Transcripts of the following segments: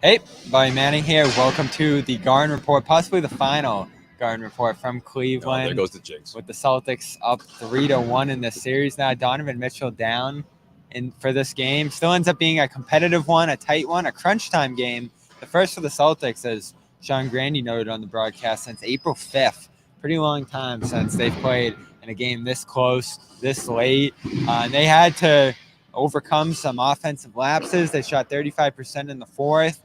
Hey, Bobby Manning here. Welcome to the Garden Report, possibly the final Garden Report from Cleveland. Oh, there goes the jinx. With the Celtics up 3-1 in this series now. Donovan Mitchell down for this game. Still ends up being a competitive one, a tight one, a crunch time game. The first for the Celtics, as Sean Grandy noted on the broadcast, since April 5th. Pretty long time since they've played in a game this close, this late. They had to overcome some offensive lapses. They shot 35% in the fourth.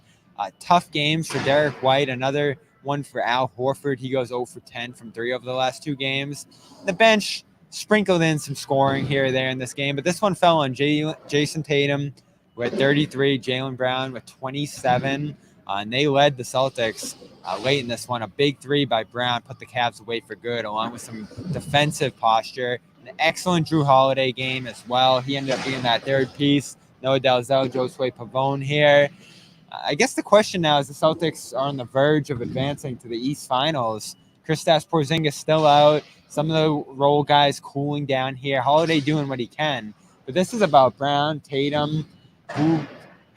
Tough games for Derek White. Another one for Al Horford. He goes 0 for 10 from 3 over the last 2 games. The bench sprinkled in some scoring here or there in this game, but this one fell on Jayson Tatum with 33, Jaylen Brown with 27, and they led the Celtics late in this one. A big 3 by Brown put the Cavs away for good, along with some defensive posture. An excellent Jrue Holiday game as well. He ended up being that third piece. No Dalzell, Josue, Pavon here. I guess the question now is the Celtics are on the verge of advancing to the East Finals. Kristaps Porzingis still out. Some of the role guys cooling down here. Holiday doing what he can. But this is about Brown, Tatum, who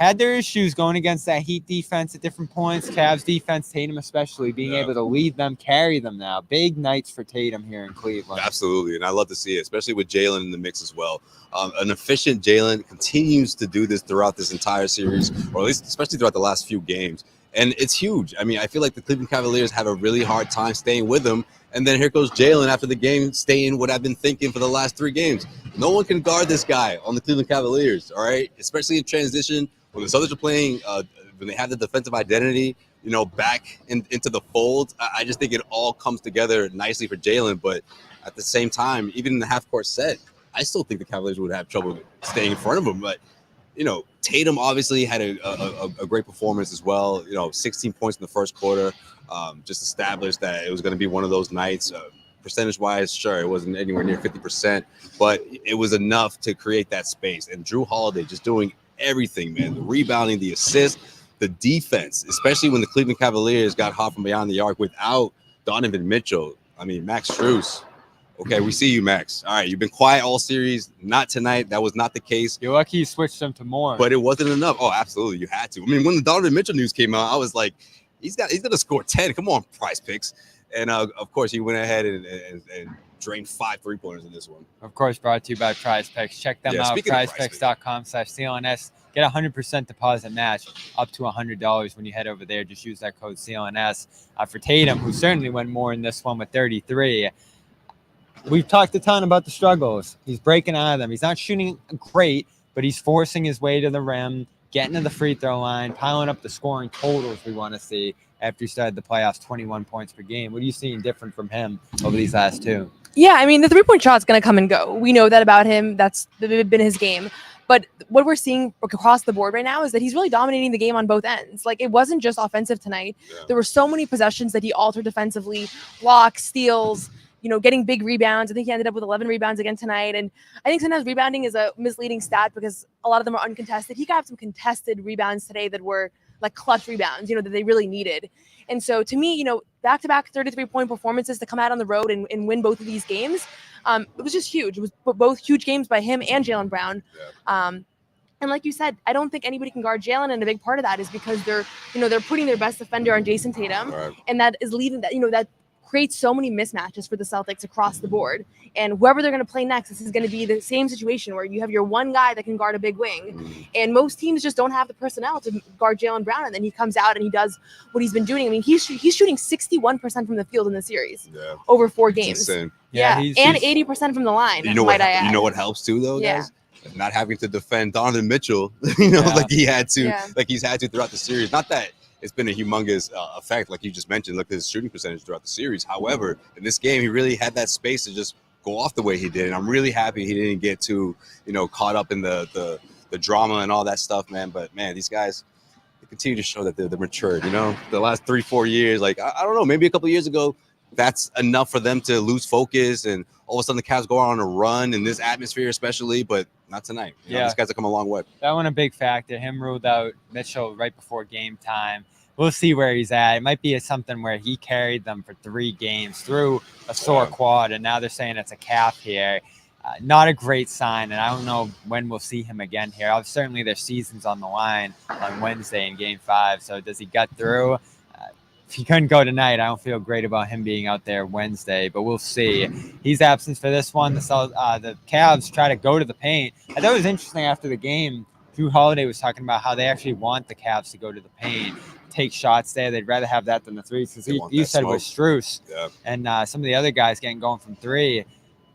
had their issues going against that Heat defense at different points. Cavs defense, Tatum especially, being able to lead them, carry them now. Big nights for Tatum here in Cleveland. Absolutely, and I love to see it, especially with Jaylen in the mix as well. An efficient Jaylen continues to do this throughout this entire series, or at least especially throughout the last few games. And it's huge. I mean, I feel like the Cleveland Cavaliers have a really hard time staying with him. And then here goes Jaylen after the game, staying what I've been thinking for the last 3 games. No one can guard this guy on the Cleveland Cavaliers, all right? Especially in transition. When the Celtics are playing, when they have the defensive identity, back into the fold, I just think it all comes together nicely for Jaylen. But at the same time, even in the half-court set, I still think the Cavaliers would have trouble staying in front of him. But, Tatum obviously had a great performance as well. 16 points in the first quarter, just established that it was going to be one of those nights. Percentage-wise, sure, it wasn't anywhere near 50%, but it was enough to create that space. And Jrue Holiday just doing everything, man. The rebounding, the assist, the defense, especially when the Cleveland Cavaliers got hot from beyond the arc without Donovan Mitchell. I mean, Max Strus. Okay, we see you, Max. All right, you've been quiet all series. Not tonight. That was not the case. You're lucky you switched them to more. But it wasn't enough. Oh, absolutely. You had to. I mean, when the Donovan Mitchell news came out, I was like, he's going to score 10. Come on, Prize Picks. And, of course, he went ahead and drained 5 3-pointers in this one. Of course, brought to you by Prize Picks. Check them out, prizepicks.com/CLNS. Get a 100% deposit match up to $100 when you head over there. Just use that code CLNS. For Tatum, who certainly went more in this one with 33. We've talked a ton about the struggles. He's breaking out of them. He's not shooting great, but he's forcing his way to the rim, getting to the free throw line, piling up the scoring totals we want to see after he started the playoffs, 21 points per game. What are you seeing different from him over these last 2? Yeah, I mean, the 3-point shot's going to come and go. We know that about him. That's been his game. But what we're seeing across the board right now is that he's really dominating the game on both ends. Like, it wasn't just offensive tonight. Yeah. There were so many possessions that he altered defensively, blocks, steals, getting big rebounds. I think he ended up with 11 rebounds again tonight. And I think sometimes rebounding is a misleading stat because a lot of them are uncontested. He got some contested rebounds today that were like clutch rebounds, that they really needed. And so to me, back-to-back 33-point performances to come out on the road and win both of these games, it was just huge. It was both huge games by him and Jaylen Brown. Yeah. And like you said, I don't think anybody can guard Jaylen, and a big part of that is because they're putting their best defender on Jayson Tatum, right. And that is leading that creates so many mismatches for the Celtics across the board. And whoever they're going to play next, this is going to be the same situation where you have your one guy that can guard a big wing. And most teams just don't have the personnel to guard Jaylen Brown. And then he comes out and he does what he's been doing. I mean, he's shooting 61% from the field in the series over 4 games. Insane. Yeah. And 80% from the line. You know what helps too, though, guys? Not having to defend Donovan Mitchell, like he's had to throughout the series. Not that it's been a humongous effect, like you just mentioned. Look at his shooting percentage throughout the series. However, in this game, he really had that space to just go off the way he did. And I'm really happy he didn't get too, caught up in the drama and all that stuff, man. But, man, these guys, they continue to show that they're matured, The last 3-4 years, like, I don't know, maybe a couple of years ago, that's enough for them to lose focus and all of a sudden the Cavs go on a run in this atmosphere especially, but not tonight. These guys have come a long way. That one a big factor. Him ruled out Mitchell right before game time. we'll see where he's at. It might be something where he carried them for 3 games through a sore quad, and now they're saying it's a calf here. Not a great sign, and I don't know when we'll see him again here. Certainly their season's on the line on Wednesday in Game 5, so does he gut through? If he couldn't go tonight, I don't feel great about him being out there Wednesday, but we'll see. He's absent for this one. The Cavs try to go to the paint. I thought it was interesting after the game, Drew Holiday was talking about how they actually want the Cavs to go to the paint, take shots there. They'd rather have that than the threes, because you said it was Strus and some of the other guys getting going from 3.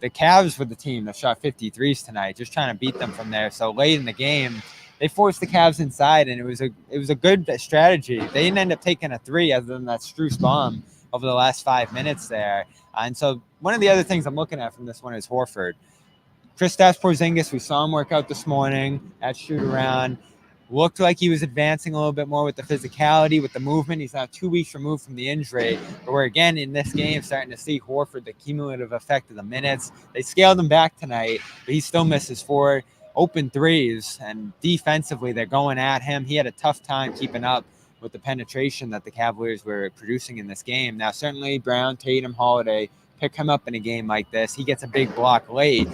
The Cavs were the team that shot 53s tonight, just trying to beat them from there. So late in the game, they forced the Cavs inside, and it was a good strategy. They didn't end up taking a 3 other than that Strus bomb over the last 5 minutes there. And so one of the other things I'm looking at from this one is Horford. Kristaps Porzingis, we saw him work out this morning at shoot-around. Looked like he was advancing a little bit more with the physicality, with the movement. He's now 2 weeks removed from the injury. But we're, again, in this game, starting to see Horford, the cumulative effect of the minutes. They scaled him back tonight, but he still misses 4 open threes. And defensively, they're going at him. He had a tough time keeping up with the penetration that the Cavaliers were producing in this game. Now, certainly Brown, Tatum, Holiday pick him up in a game like this. He gets a big block late.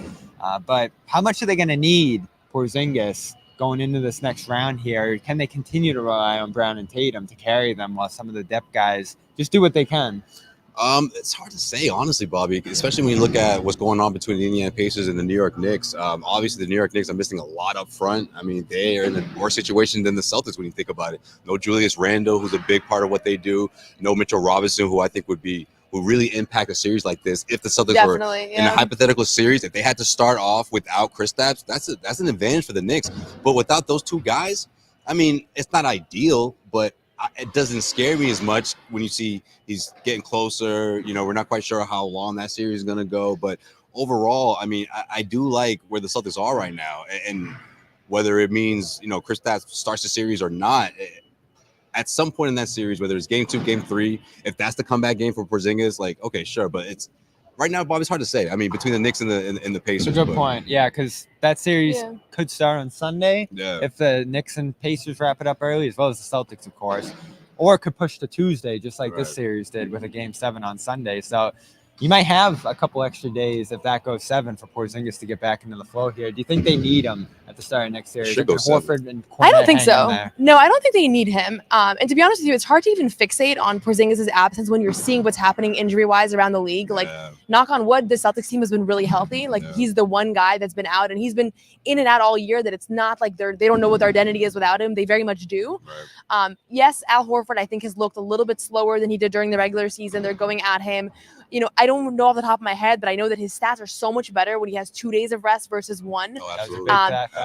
But how much are they going to need Porzingis going into this next round here? Can they continue to rely on Brown and Tatum to carry them while some of the depth guys just do what they can? It's hard to say, honestly, Bobby, especially when you look at what's going on between the Indiana Pacers and the New York Knicks. Obviously, the New York Knicks are missing a lot up front. I mean, they are in a worse situation than the Celtics when you think about it. No Julius Randle, who's a big part of what they do. No Mitchell Robinson, who I think would really impact a series like this. If the Celtics were in a hypothetical series, if they had to start off without Kristaps, that's an advantage for the Knicks. But without those 2 guys, I mean, it's not ideal, but it doesn't scare me as much when you see he's getting closer. You know, we're not quite sure how long that series is going to go. But overall, I mean, I do like where the Celtics are right now. And whether it means, Kristaps starts the series or not, at some point in that series, whether it's game 2, game 3, if that's the comeback game for Porzingis, like, okay, sure. But it's right now, Bob, it's hard to say. I mean, between the Knicks and the Pacers. It's a good point. Yeah, because that series could start on Sunday if the Knicks and Pacers wrap it up early, as well as the Celtics, of course. Or it could push to Tuesday, just like this series did with a Game 7 on Sunday. So you might have a couple extra days if that goes 7 for Porzingis to get back into the flow here. Do you think they need him at the start of next series? Should go Horford and I don't think so. No, I don't think they need him. And to be honest with you, it's hard to even fixate on Porzingis' absence when you're seeing what's happening injury-wise around the league. Like, knock on wood, the Celtics team has been really healthy. Like, he's the one guy that's been out, and he's been in and out all year, that it's not like they don't know what their identity is without him. They very much do. Yes, Al Horford, I think, has looked a little bit slower than he did during the regular season. They're going at him. I don't know off the top of my head, but I know that his stats are so much better when he has 2 days of rest versus 1. Oh, absolutely.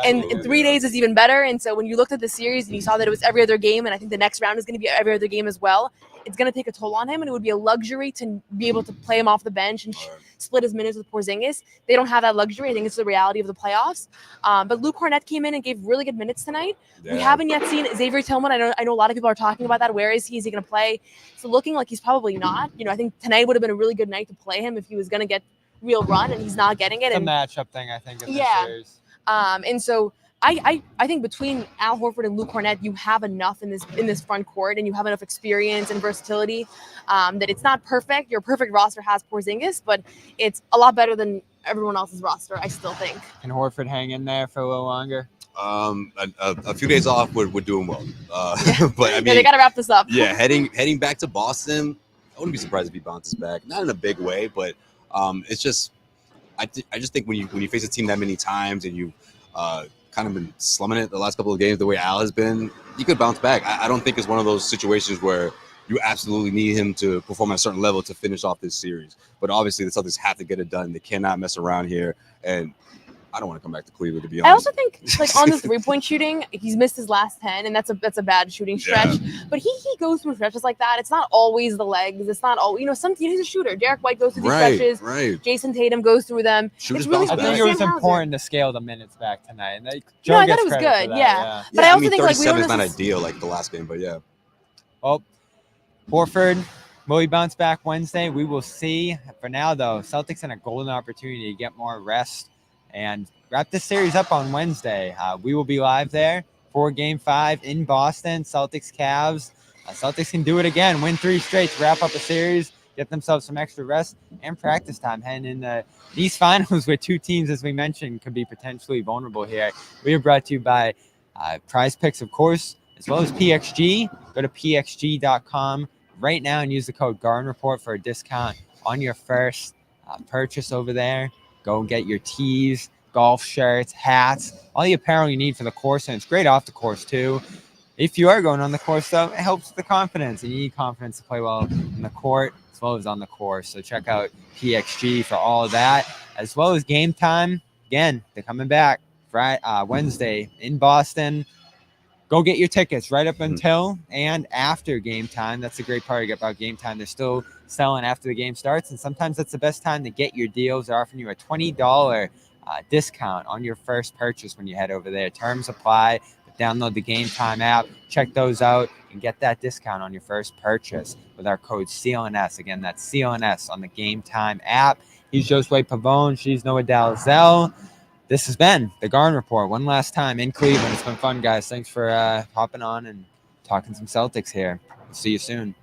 And 3 days is even better. And so when you looked at the series and you saw that it was every other game, and I think the next round is going to be every other game as well, it's going to take a toll on him, and it would be a luxury to be able to play him off the bench and split his minutes with Porzingis. They don't have that luxury. I think it's the reality of the playoffs. But Luke Cornett came in and gave really good minutes tonight. We haven't yet seen Xavier Tillman. I know a lot of people are talking about that. Where is he? Is he going to play? It's looking like he's probably not. I think tonight would have been a really good night to play him if he was going to get real run, and he's not getting it. It's a matchup thing, I think, in this series. And so I think between Al Horford and Luke Cornett, you have enough in this front court, and you have enough experience and versatility that it's not perfect. Your perfect roster has Porzingis, but it's a lot better than everyone else's roster, I still think. Can Horford hang in there for a little longer? A few days off would do him well. But I mean, they got to wrap this up. Yeah, heading back to Boston, I wouldn't be surprised if he bounces back. Not in a big way, but it's just I just think when you face a team that many times and you kind of been slumming it the last couple of games the way Al has been, you could bounce back. I don't think it's one of those situations where you absolutely need him to perform at a certain level to finish off this series. But obviously the Celtics have to get it done. They cannot mess around here. And I don't want to come back to Cleveland, to be honest. I also think, like, on this 3-point shooting, he's missed his last 10, and that's a bad shooting stretch. But he goes through stretches like that. It's not always the legs. It's not all, he's a shooter. Derek White goes through these stretches. Right. Jayson Tatum goes through them. Shooters really, bounce I think back. it was important to scale the minutes back tonight. And I thought it was good. Yeah. But I also think, like, we don't 37 is not ideal like the last game, but yeah. Well, Horford, will he bounce back Wednesday? We will see. For now, though, Celtics in a golden opportunity to get more rest and wrap this series up on Wednesday. We will be live there for Game 5 in Boston. Celtics, Cavs. Celtics can do it again, win 3 straight to wrap up a series, get themselves some extra rest and practice time heading into these finals where 2 teams, as we mentioned, could be potentially vulnerable here. We are brought to you by Prize Picks, of course, as well as PXG. Go to pxg.com right now and use the code Garden Report for a discount on your first purchase over there. Go get your tees, golf shirts, hats, all the apparel you need for the course, and it's great off the course too. If you are going on the course, though, it helps with the confidence, and you need confidence to play well in the court as well as on the course. So check out PXG for all of that, as well as Game Time. Again, they're coming back Friday, Wednesday in Boston. Go get your tickets right up until and after Game Time. That's the great part about Game Time. They're still selling after the game starts, and sometimes that's the best time to get your deals. They're offering you a $20 discount on your first purchase when you head over there. Terms apply. Download the Game Time app, check those out, and get that discount on your first purchase with our code CLNS. Again, that's CLNS on the Game Time app. He's Josue Pavon. She's Noah Dalzell. This has been the Garden Report one last time in Cleveland. It's been fun, guys. Thanks for hopping on and talking some Celtics here. We'll see you soon.